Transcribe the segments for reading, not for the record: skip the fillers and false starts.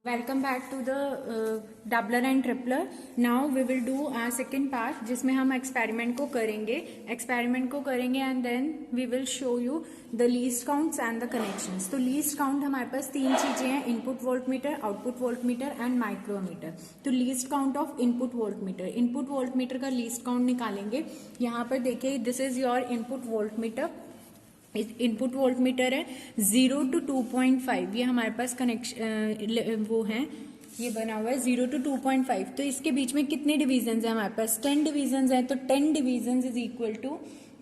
Welcome back to the doubler and tripler. Now we will do our second part जिसमें हम experiment को करेंगे and then we will show you the least counts and the connections. तो least count हमारे पास तीन चीजें हैं: input voltmeter, output voltmeter and micrometer. तो least count of input voltmeter का लीस्ट काउंट निकालेंगे. यहाँ पर देखिए, this is your input voltmeter. Input voltmeter है 0 to 2.5. ये हमारे पास कनेक्शन वो है, ये बना हुआ है 0 to 2.5. तो इसके बीच में कितने डिविजन है हमारे पास? 10 डिविजन है. तो 10 division is equal to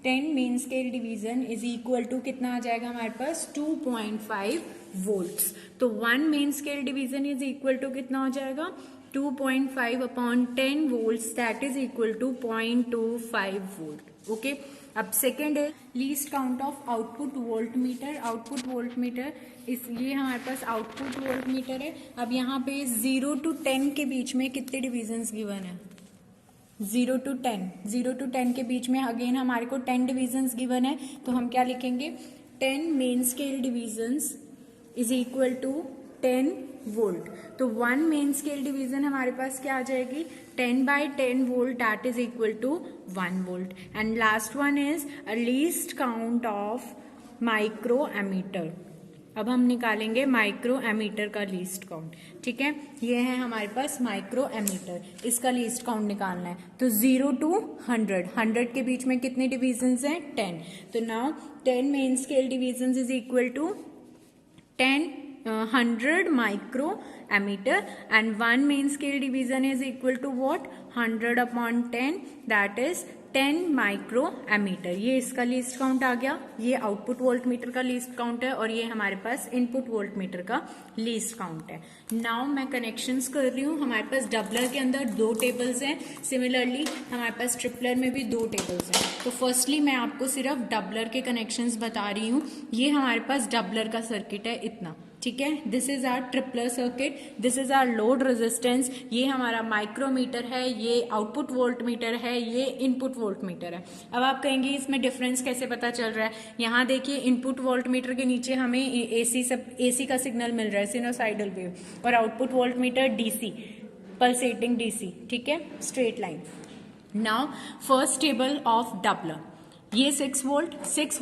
10 main scale division is equal to कितना आ जाएगा हमारे पास? 2.5 वोल्ट्स. तो 1 main scale division is equal to कितना हो जाएगा? 2.5 upon 10 volts, that is equal to 0.25 volt. Okay. अब सेकेंड है least count of output voltmeter. इस ये हमारे पास आउटपुट वोल्टमीटर है. अब यहाँ पे 0 to 10 के बीच में कितने डिविजन्स गिवन है? 0 to 10 के बीच में अगेन हमारे को 10 डिविजन्स गिवन है. तो हम क्या लिखेंगे? 10 main scale divisions is equal to 10 volt. तो 1 मेन स्केल डिवीजन हमारे पास क्या आ जाएगी? 10/10 volt, that is equal to 1 volt. And last one is a least count of micro ammeter. अब हम निकालेंगे माइक्रो एमीटर का लीस्ट काउंट. ठीक है, ये है हमारे पास माइक्रो एमीटर. इसका लीस्ट काउंट निकालना है. तो 0 to 100 के बीच में कितने डिविजन्स हैं? 10. तो now 10 main scale divisions is equal to 100 micro ammeter and 1 main scale division is equal to what? 100 upon 10, that is 10 micro ammeter. ये इसका लीस्ट काउंट आ गया. ये आउटपुट वोल्टमीटर का लीस्ट काउंट है और ये हमारे पास इनपुट वोल्टमीटर का लीस्ट काउंट है. नाउ मैं कनेक्शंस कर रही हूँ. हमारे पास डबलर के अंदर 2 टेबल्स हैं. सिमिलरली हमारे पास ट्रिपलर में भी 2 टेबल्स हैं. तो फर्स्टली मैं आपको सिर्फ डबलर के कनेक्शंस बता रही हूँ. ये हमारे पास डबलर का सर्किट है इतना. ठीक है, this is our tripler circuit, this is our load resistance. ये हमारा माइक्रोमीटर है, ये आउटपुट वोल्टमीटर है, ये इनपुट वोल्टमीटर है. अब आप कहेंगे इसमें डिफरेंस कैसे पता चल रहा है? यहाँ देखिए, इनपुट वोल्टमीटर के नीचे हमें एसी का सिग्नल मिल रहा है, सिनोसाइडल वेव, और output voltmeter DC, pulsating DC. ठीक है, straight line. Now first table of doubler. ये 6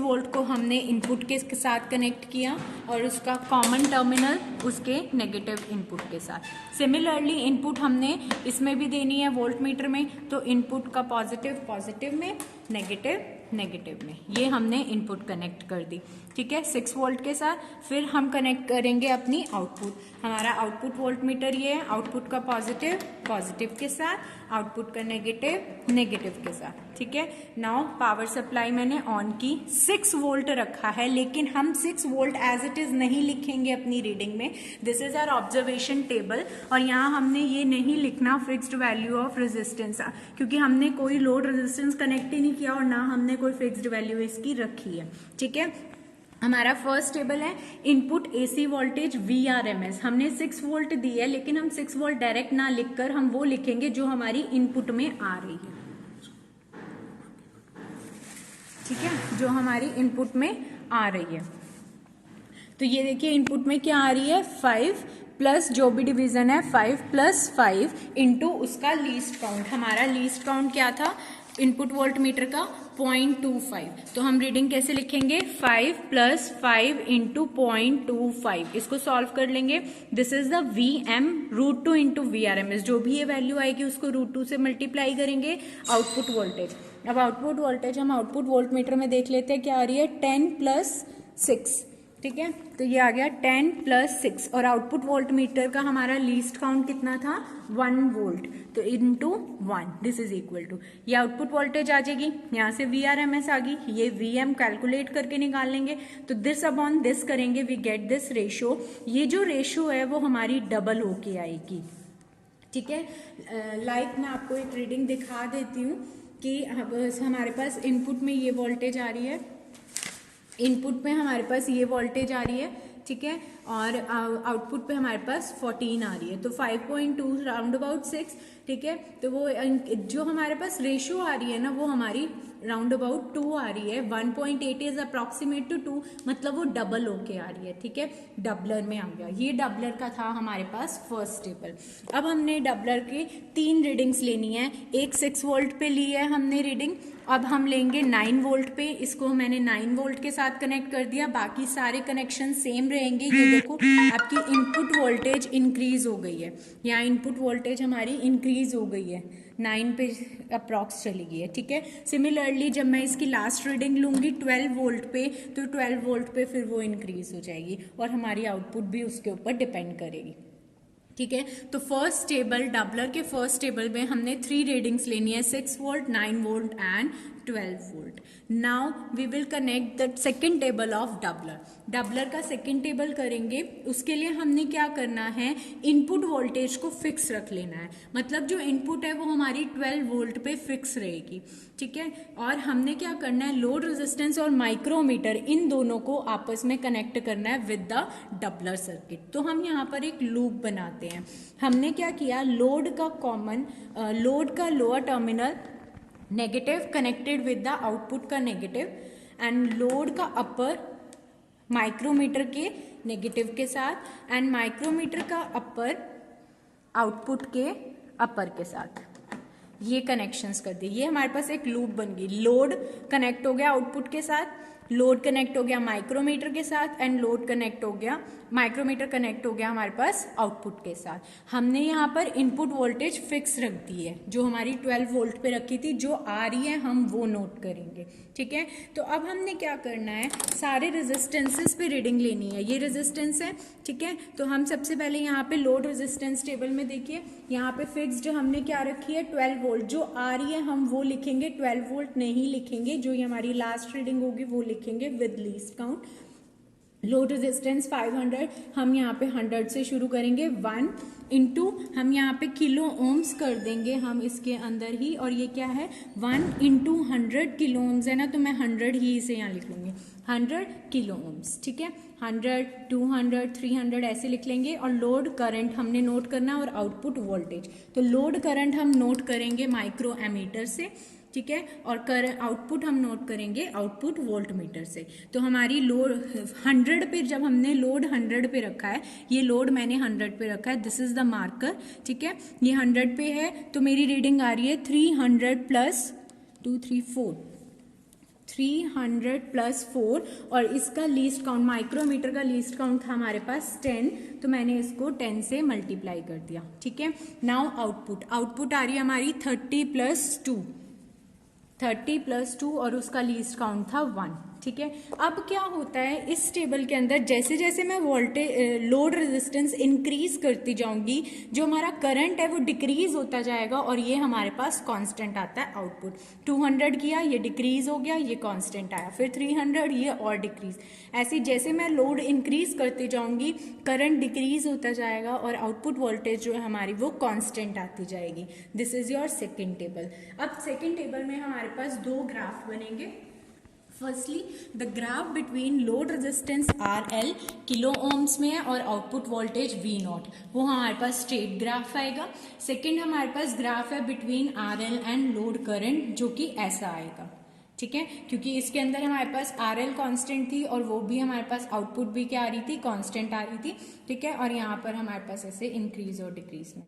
वोल्ट को हमने इनपुट के साथ कनेक्ट किया और उसका कॉमन टर्मिनल उसके नेगेटिव इनपुट के साथ. सिमिलरली इनपुट हमने इसमें भी देनी है वोल्टमीटर में. तो इनपुट का पॉजिटिव में, नेगेटिव में, ये हमने इनपुट कनेक्ट कर दी. ठीक है, 6 वोल्ट के साथ. फिर हम कनेक्ट करेंगे अपनी आउटपुट. हमारा आउटपुट वोल्टमीटर ये है. आउटपुट का पॉजिटिव के साथ, आउटपुट का नेगेटिव के साथ. ठीक है. नाउ पावर सप्लाई मैंने ऑन की, 6 वोल्ट रखा है, लेकिन हम 6 वोल्ट एज इट इज नहीं लिखेंगे अपनी रीडिंग में. This is our observation table. और यहाँ हमने ये नहीं लिखना फिक्स्ड वैल्यू ऑफ रेजिस्टेंस, क्योंकि हमने कोई लोड रेजिस्टेंस कनेक्ट ही नहीं किया और ना हमने कोई फिक्स्ड वैल्यू इसकी रखी है. ठीक है. हमारा फर्स्ट टेबल है इनपुट एसी वोल्टेज VRMS. हमने 6 वोल्ट दी है, लेकिन हम 6 वोल्ट डायरेक्ट ना लिखकर हम वो लिखेंगे जो हमारी इनपुट में आ रही है. ठीक है, जो हमारी इनपुट में आ रही है. तो ये देखिए, इनपुट में क्या आ रही है? 5 प्लस जो भी डिवीजन है 5 + 5 इंटू उसका लीस्ट काउंट. हमारा लीस्ट काउंट क्या था इनपुट वोल्टमीटर का? 0.25. तो हम रीडिंग कैसे लिखेंगे? 5 + 5 इंटू 0.25. इसको सॉल्व कर लेंगे. This is the VM √2 into VRMS. जो भी ये वैल्यू आएगी उसको √2 से मल्टीप्लाई करेंगे. Output voltage. अब आउटपुट वोल्टेज हम आउटपुट वोल्टमीटर में देख लेते हैं क्या आ रही है? 10 + 6. ठीक है, तो ये आ गया 10 + 6. और आउटपुट वोल्टमीटर का हमारा लीस्ट काउंट कितना था? 1 वोल्ट. तो into 1, this is equal to, ये आउटपुट वोल्टेज आ जाएगी. यहाँ से VRMS आ गई, ये VM कैलकुलेट करके निकाल लेंगे. तो दिस अपॉन दिस करेंगे, वी गेट दिस रेशो. ये जो रेशो है वो हमारी डबल होके आएगी. ठीक है, लाइक मैं आपको एक रीडिंग दिखा देती हूँ कि हमारे पास इनपुट में ये वोल्टेज आ रही है, इनपुट में हमारे पास ये वोल्टेज आ रही है. ठीक है, और आउटपुट पे हमारे पास 14 आ रही है, तो 5.2 राउंड अबाउट 6, ठीक है। तो वो जो हमारे पास रेशियो आ रही है ना वो हमारी राउंड अबाउट 2 आ रही है। 1.8 इज अप्रोक्सीमेट टू 2, मतलब वो डबल होके आ रही है, ठीक है, डबलर में आ गया। ये डबलर का था हमारे पास फर्स्ट टेबल। अब हमने डबलर की 3 रीडिंग्स लेनी है। एक 6 वोल्ट पे ली है हमने रीडिंग, अब हम लेंगे 9 वोल्ट पे। इसको मैंने 9 वोल्ट के साथ कनेक्ट कर दिया, बाकी सारे कनेक्शन सेम रहेंगे। ये देखो आपकी इनपुट वोल्टेज इंक्रीज हो गई है, यहाँ इनपुट वोल्टेज हमारी इंक्रीज हो गई है, 9 पे अप्रॉक्स चली गई है, ठीक है। सिमिलरली जब मैं इसकी लास्ट रीडिंग लूंगी 12 वोल्ट पे, तो 12 वोल्ट पे फिर वो इंक्रीज हो जाएगी और हमारी आउटपुट भी उसके ऊपर डिपेंड करेगी, ठीक है। तो फर्स्ट टेबल, डबलर के फर्स्ट टेबल में हमने 3 रीडिंग्स लेनी है, 6 volt, 9 volt and 12 volt. Now we will connect the second table of doubler. Doubler का सेकेंड टेबल करेंगे, उसके लिए हमने क्या करना है, इनपुट वोल्टेज को फिक्स रख लेना है, मतलब जो इनपुट है वो हमारी 12 वोल्ट पे फिक्स रहेगी, ठीक है। और हमने क्या करना है, लोड रेजिस्टेंस और माइक्रोमीटर इन दोनों को आपस में कनेक्ट करना है विद द डबलर सर्किट। तो हम यहाँ पर एक लूप बनाते हैं। हमने क्या किया, लोड का lower terminal negative connected with the output का नेगेटिव, एंड लोड का अपर माइक्रोमीटर के नेगेटिव के साथ, एंड माइक्रोमीटर का अपर आउटपुट के अपर के साथ, ये कनेक्शंस कर दिए। ये हमारे पास एक लूप बन गई। लोड कनेक्ट हो गया आउटपुट के साथ, लोड कनेक्ट हो गया माइक्रोमीटर के साथ, एंड लोड कनेक्ट हो गया, माइक्रोमीटर कनेक्ट हो गया हमारे पास आउटपुट के साथ। हमने यहाँ पर इनपुट वोल्टेज फिक्स रख दी है, जो हमारी 12 वोल्ट पे रखी थी, जो आ रही है हम वो नोट करेंगे, ठीक है। तो अब हमने क्या करना है, सारे रेजिस्टेंसेस पे रीडिंग लेनी है। ये रेजिस्टेंस है, ठीक है। तो हम सबसे पहले यहाँ पे लोड रेजिस्टेंस टेबल में देखिए, यहाँ पे फिक्स्ड हमने क्या रखी है, 12 वोल्ट। जो आ रही है हम वो लिखेंगे, 12 वोल्ट नहीं लिखेंगे, जो ये हमारी लास्ट रीडिंग होगी वो लिखेंगे with least count. Load resistance 500, हम यहाँ पे 100 से शुरू करेंगे। 1 इंटू हम यहाँ पे किलो ओम्स कर देंगे हम इसके अंदर ही, और ये क्या है, 1 इंटू 100 किलो ओम्स है ना, तो मैं 100 ही इसे यहाँ लिख लूंगी, 100 किलो ओम्स, ठीक है। 100, 200, 300 ऐसे लिख लेंगे। और लोड करंट हमने नोट करना, और आउटपुट वोल्टेज, तो लोड करंट हम नोट करेंगे माइक्रो एमीटर से, ठीक है। और आउटपुट हम नोट करेंगे आउटपुट वोल्ट मीटर से। तो हमारी लोड 100 पे, जब हमने लोड 100 पे रखा है, ये लोड मैंने 100 पे रखा है, दिस इज द मार्कर, ठीक है। ये 100 पे है, तो मेरी रीडिंग आ रही है 300 प्लस 2, 3, 4, 300 प्लस 4, और इसका लीस्ट काउंट, माइक्रोमीटर का लीस्ट काउंट था हमारे पास 10, तो मैंने इसको 10 से मल्टीप्लाई कर दिया, ठीक है। नाउ आउटपुट आ रही है हमारी 30 प्लस 2, 30 प्लस 2, और उसका लीस्ट काउंट था 1, ठीक है। अब क्या होता है इस टेबल के अंदर, जैसे जैसे मैं वोल्टेज लोड रेजिस्टेंस इंक्रीज करती जाऊंगी, जो हमारा करंट है वो डिक्रीज होता जाएगा, और ये हमारे पास कांस्टेंट आता है आउटपुट। 200 किया, ये डिक्रीज हो गया, ये कांस्टेंट आया, फिर 300, ये और डिक्रीज। ऐसे जैसे मैं लोड इंक्रीज करती जाऊंगी, करंट डिक्रीज होता जाएगा, और आउटपुट वोल्टेज जो है हमारी वो कांस्टेंट आती जाएगी। This is your second table. अब सेकेंड टेबल में हमारे पास 2 ग्राफ बनेंगे। Firstly the graph between load resistance RL kilo ohms में है, और आउटपुट वोल्टेज V0, वो हमारे पास स्ट्रेट ग्राफ आएगा। सेकंड हमारे पास ग्राफ है between RL and load current, जो कि ऐसा आएगा, ठीक है, क्योंकि इसके अंदर हमारे पास RL कांस्टेंट थी, और वो भी हमारे पास आउटपुट भी क्या आ रही थी, कांस्टेंट आ रही थी, ठीक है। और यहाँ पर हमारे पास ऐसे इंक्रीज और डिक्रीज में